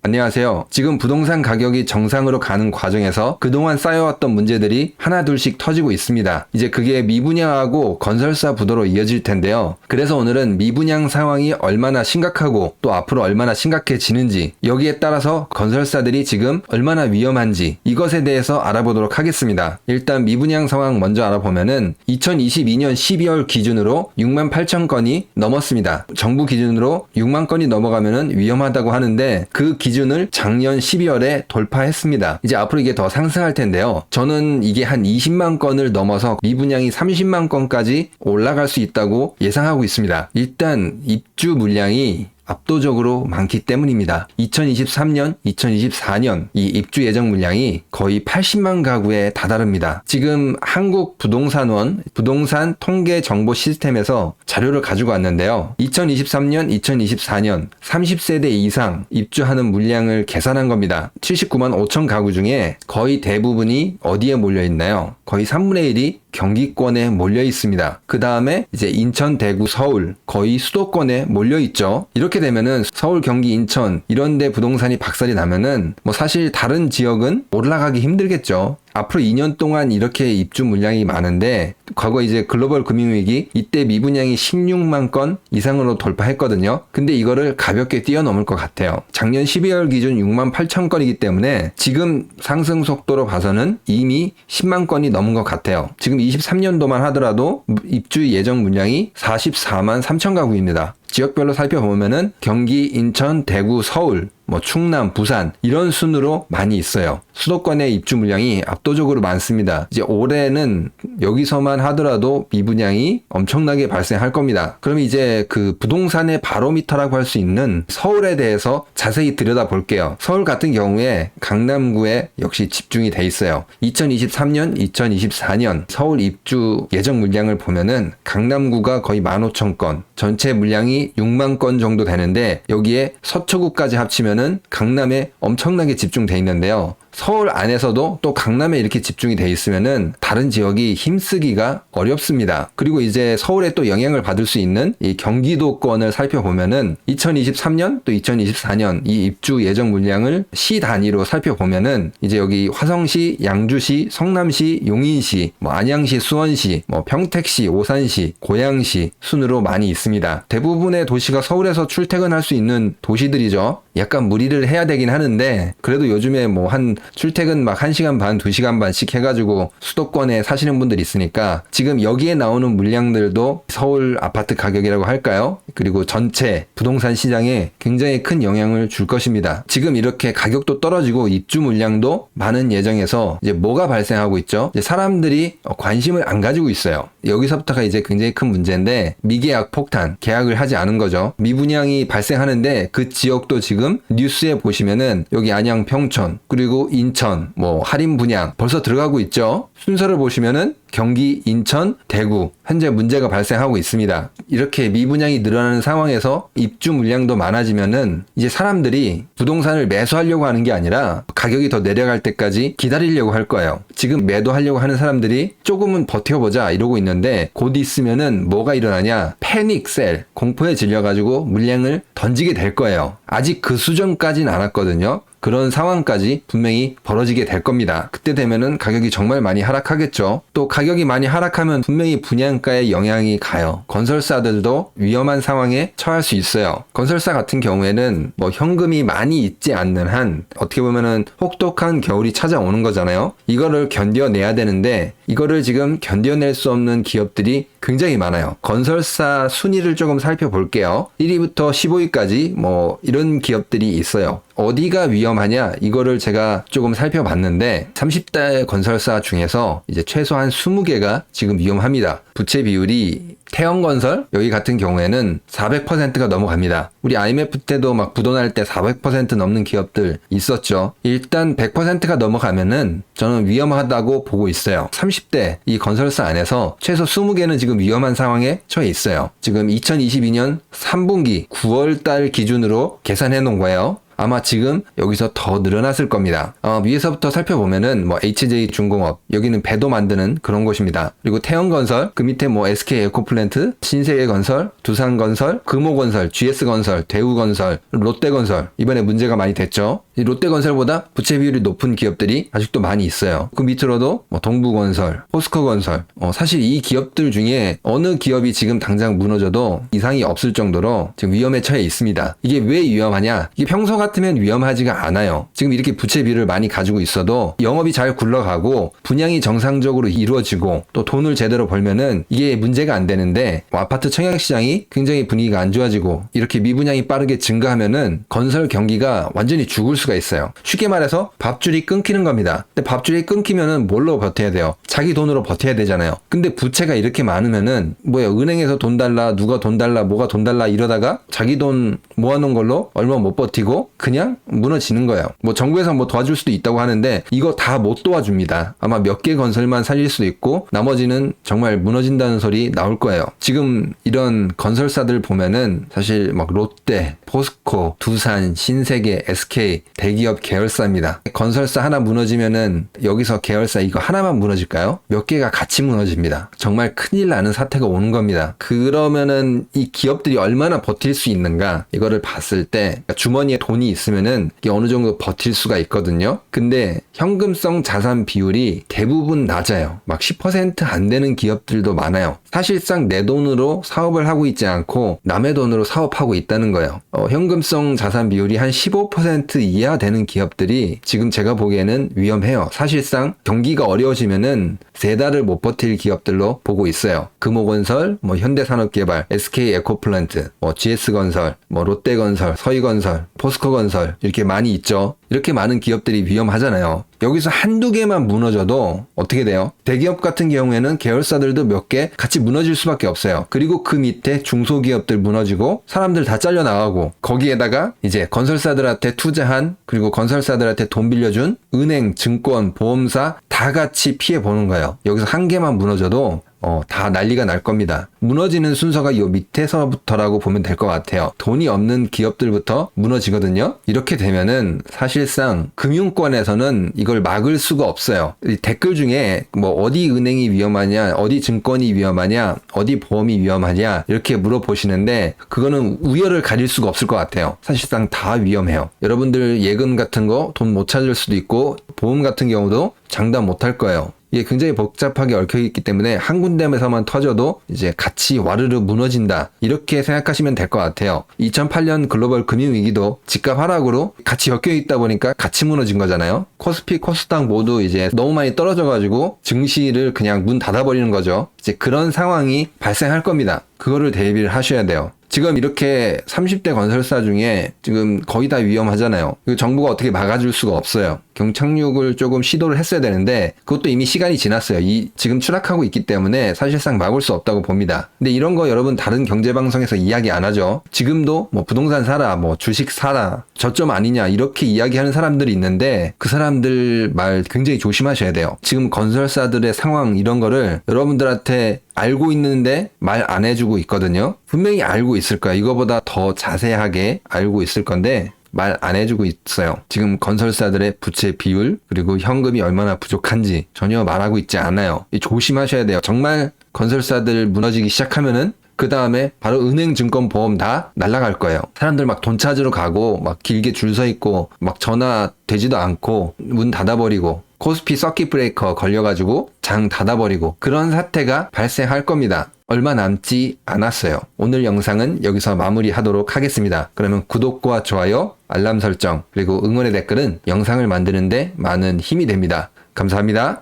안녕하세요. 지금 부동산 가격이 정상으로 가는 과정에서 그동안 쌓여왔던 문제들이 하나둘씩 터지고 있습니다. 이제 그게 미분양하고 건설사 부도로 이어질 텐데요. 그래서 오늘은 미분양 상황이 얼마나 심각하고 또 앞으로 얼마나 심각해지는지, 여기에 따라서 건설사들이 지금 얼마나 위험한지 이것에 대해서 알아보도록 하겠습니다. 일단 미분양 상황 먼저 알아보면은 2022년 12월 기준으로 6만 8천 건이 넘었습니다. 정부 기준으로 6만 건이 넘어가면은 위험하다고 하는데 그 기준을 작년 12월에 돌파했습니다. 이제 앞으로 이게 더 상승할 텐데요. 저는 이게 한 20만 건을 넘어서 미분양이 30만 건까지 올라갈 수 있다고 예상하고 있습니다. 일단 입주 물량이 압도적으로 많기 때문입니다. 2023년, 2024년 이 입주 예정 물량이 거의 80만 가구에 다다릅니다. 지금 한국부동산원 부동산 통계 정보 시스템에서 자료를 가지고 왔는데요. 2023년, 2024년 30세대 이상 입주하는 물량을 계산한 겁니다. 79만 5천 가구 중에 거의 대부분이 어디에 몰려 있나요? 거의 3분의 1이 경기권에 몰려 있습니다. 그 다음에 이제 인천, 대구, 서울 거의 수도권에 몰려 있죠. 이렇게 되면은 서울, 경기, 인천 이런 데 부동산이 박살이 나면은 뭐 사실 다른 지역은 올라가기 힘들겠죠. 앞으로 2년 동안 이렇게 입주 물량이 많은데 과거 이제 글로벌 금융위기 이때 미분양이 16만 건 이상으로 돌파했거든요. 근데 이거를 가볍게 뛰어넘을 것 같아요. 작년 12월 기준 6만 8천 건이기 때문에 지금 상승 속도로 봐서는 이미 10만 건이 넘은 것 같아요. 지금 23년도만 하더라도 입주 예정 물량이 44만 3천 가구입니다. 지역별로 살펴보면은 경기, 인천, 대구, 서울, 충남, 부산 이런 순으로 많이 있어요. 수도권의 입주 물량이 압도적으로 많습니다. 이제 올해는 여기서만 하더라도 미분양이 엄청나게 발생할 겁니다. 그럼 이제 그 부동산의 바로미터라고 할 수 있는 서울에 대해서 자세히 들여다볼게요. 서울 같은 경우에 강남구에 역시 집중이 돼 있어요. 2023년, 2024년 서울 입주 예정 물량을 보면은 강남구가 거의 15,000건, 전체 물량이 6만 건 정도 되는데 여기에 서초구까지 합치면은 강남에 엄청나게 집중돼 있는데요. 서울 안에서도 또 강남에 이렇게 집중이 돼 있으면은 다른 지역이 힘쓰기가 어렵습니다. 그리고 이제 서울에 또 영향을 받을 수 있는 이 경기도권을 살펴보면은 2023년 또 2024년 이 입주 예정 물량을 시 단위로 살펴보면은 이제 여기 화성시, 양주시, 성남시, 용인시, 안양시, 수원시, 평택시, 오산시, 고양시 순으로 많이 있습니다. 대부분의 도시가 서울에서 출퇴근할 수 있는 도시들이죠. 약간 무리를 해야 되긴 하는데 그래도 요즘에 한 출퇴근 1시간 반, 2시간 반씩 해가지고 수도권에 사시는 분들이 있으니까 지금 여기에 나오는 물량들도 서울 아파트 가격이라고 할까요? 그리고 전체 부동산 시장에 굉장히 큰 영향을 줄 것입니다. 지금 이렇게 가격도 떨어지고 입주 물량도 많은 예정에서 이제 뭐가 발생하고 있죠? 이제 사람들이 관심을 안 가지고 있어요. 여기서부터가 이제 굉장히 큰 문제인데 미계약 폭탄, 계약을 하지 않은 거죠. 미분양이 발생하는데 그 지역도 지금 뉴스에 보시면은 여기 안양, 평촌, 그리고 인천, 할인 분양 벌써 들어가고 있죠. 순서를 보시면은 경기, 인천, 대구 현재 문제가 발생하고 있습니다. 이렇게 미분양이 늘어나는 상황에서 입주 물량도 많아지면은 이제 사람들이 부동산을 매수하려고 하는 게 아니라 가격이 더 내려갈 때까지 기다리려고 할 거예요. 지금 매도하려고 하는 사람들이 조금은 버텨보자 이러고 있는데 곧 있으면은 뭐가 일어나냐? 패닉셀, 공포에 질려가지고 물량을 던지게 될 거예요. 아직 그 수준까지는 안 왔거든요. 그런 상황까지 분명히 벌어지게 될 겁니다. 그때 되면은 가격이 정말 많이 하락하겠죠. 또 가격이 많이 하락하면 분명히 분양가에 영향이 가요. 건설사들도 위험한 상황에 처할 수 있어요. 건설사 같은 경우에는 현금이 많이 있지 않는 한 어떻게 보면은 혹독한 겨울이 찾아오는 거잖아요. 이거를 견뎌내야 되는데 이거를 지금 견뎌낼 수 없는 기업들이 굉장히 많아요. 건설사 순위를 조금 살펴볼게요. 1위부터 15위까지 이런 기업들이 있어요. 어디가 위험하냐 이거를 제가 조금 살펴봤는데 30대 건설사 중에서 이제 최소한 20개가 지금 위험합니다. 부채 비율이 태형건설 여기 같은 경우에는 400%가 넘어갑니다. 우리 IMF 때도 부도날 때 400% 넘는 기업들 있었죠. 일단 100%가 넘어가면은 저는 위험하다고 보고 있어요. 30대 이 건설사 안에서 최소 20개는 지금 위험한 상황에 처해 있어요. 지금 2022년 3분기 9월달 기준으로 계산해 놓은 거예요. 아마 지금 여기서 더 늘어났을 겁니다. 위에서부터 살펴보면은 뭐 HJ중공업, 여기는 배도 만드는 그런 곳입니다. 그리고 태영건설, 그 밑에 뭐 SK에코플랜트, 신세계건설, 두산건설, 금호건설, GS건설, 대우건설, 롯데건설, 이번에 문제가 많이 됐죠. 이 롯데건설보다 부채 비율이 높은 기업들이 아직도 많이 있어요. 그 밑으로도 뭐 동부건설, 포스코건설, 사실 이 기업들 중에 어느 기업이 지금 당장 무너져도 이상이 없을 정도로 지금 위험에 처해 있습니다. 이게 왜 위험하냐? 이게 평소 같으면 위험하지가 않아요. 지금 이렇게 부채 비율을 많이 가지고 있어도 영업이 잘 굴러가고 분양이 정상적으로 이루어지고 또 돈을 제대로 벌면은 이게 문제가 안 되는데, 아파트 청약시장이 굉장히 분위기가 안 좋아지고 이렇게 미분양이 빠르게 증가하면은 건설 경기가 완전히 죽을 수가 있어요. 쉽게 말해서 밥줄이 끊기는 겁니다. 근데 밥줄이 끊기면은 뭘로 버텨야 돼요? 자기 돈으로 버텨야 되잖아요. 근데 부채가 이렇게 많으면은 은행에서 돈 달라, 누가 돈 달라, 뭐가 돈 달라 이러다가 자기 돈 모아놓은 걸로 얼마 못 버티고 그냥 무너지는 거예요. 뭐 정부에서 뭐 도와줄 수도 있다고 하는데 이거 다 못 도와줍니다. 아마 몇 개 건설만 살릴 수도 있고 나머지는 정말 무너진다는 소리 나올 거예요. 지금 이런 건설사들 보면은 사실 막 롯데, 포스코, 두산, 신세계, SK 대기업 계열사입니다. 건설사 하나 무너지면은 여기서 계열사 이거 하나만 무너질까요? 몇 개가 같이 무너집니다. 정말 큰일 나는 사태가 오는 겁니다. 그러면은 이 기업들이 얼마나 버틸 수 있는가, 이거를 봤을 때 주머니에 돈이 있으면은 이게 어느 정도 버틸 수가 있거든요. 근데 현금성 자산 비율이 대부분 낮아요. 막 10% 안 되는 기업들도 많아요. 사실상 내 돈으로 사업을 하고 있지 않고 남의 돈으로 사업하고 있다는 거예요. 현금성 자산 비율이 한 15% 이하 되는 기업들이 지금 제가 보기에는 위험해요. 사실상 경기가 어려워지면은 3달을 못 버틸 기업들로 보고 있어요. 금호건설, 뭐 현대산업개발, SK에코플랜트, 뭐 GS건설, 뭐 롯데건설, 서희건설, 포스코건설 이렇게 많이 있죠. 이렇게 많은 기업들이 위험하잖아요. 여기서 한두 개만 무너져도 어떻게 돼요? 대기업 같은 경우에는 계열사들도 몇 개 같이 무너질 수밖에 없어요. 그리고 그 밑에 중소기업들 무너지고 사람들 다 잘려나가고 거기에다가 이제 건설사들한테 투자한, 그리고 건설사들한테 돈 빌려준 은행, 증권, 보험사 다 같이 피해보는 거예요. 여기서 한 개만 무너져도 다 난리가 날 겁니다. 무너지는 순서가 요 밑에서부터라고 보면 될 것 같아요. 돈이 없는 기업들부터 무너지거든요. 이렇게 되면은 사실상 금융권에서는 이걸 막을 수가 없어요. 이 댓글 중에 뭐 어디 은행이 위험하냐, 어디 증권이 위험하냐, 어디 보험이 위험하냐 이렇게 물어보시는데 그거는 우열을 가릴 수가 없을 것 같아요. 사실상 다 위험해요. 여러분들 예금 같은 거 돈 못 찾을 수도 있고 보험 같은 경우도 장담 못 할 거예요. 이게 굉장히 복잡하게 얽혀있기 때문에 한 군데에서만 터져도 이제 같이 와르르 무너진다, 이렇게 생각하시면 될 것 같아요. 2008년 글로벌 금융위기도 집값 하락으로 같이 엮여있다 보니까 같이 무너진 거잖아요. 코스피, 코스닥 모두 이제 너무 많이 떨어져가지고 증시를 그냥 문 닫아버리는 거죠. 이제 그런 상황이 발생할 겁니다. 그거를 대비를 하셔야 돼요. 지금 이렇게 30대 건설사 중에 지금 거의 다 위험하잖아요. 정부가 어떻게 막아줄 수가 없어요. 경착륙을 조금 시도를 했어야 되는데 그것도 이미 시간이 지났어요. 지금 추락하고 있기 때문에 사실상 막을 수 없다고 봅니다. 근데 이런 거 여러분 다른 경제방송에서 이야기 안 하죠. 지금도 뭐 부동산 사라, 뭐 주식 사라, 저점 아니냐 이렇게 이야기하는 사람들이 있는데 그 사람들 말 굉장히 조심하셔야 돼요. 지금 건설사들의 상황 이런 거를 여러분들한테 알고 있는데 말 안 해주고 있거든요. 분명히 알고 있을 거야. 이거보다 더 자세하게 알고 있을 건데 말 안 해주고 있어요. 지금 건설사들의 부채 비율, 그리고 현금이 얼마나 부족한지 전혀 말하고 있지 않아요. 조심하셔야 돼요. 정말 건설사들 무너지기 시작하면은 그 다음에 바로 은행, 증권, 보험 다 날아갈 거예요. 사람들 막 돈 찾으러 가고 막 길게 줄 서 있고 막 전화 되지도 않고 문 닫아버리고 코스피 서킷 브레이커 걸려가지고 장 닫아버리고 그런 사태가 발생할 겁니다. 얼마 남지 않았어요. 오늘 영상은 여기서 마무리하도록 하겠습니다. 그러면 구독과 좋아요, 알람 설정, 그리고 응원의 댓글은 영상을 만드는데 많은 힘이 됩니다. 감사합니다.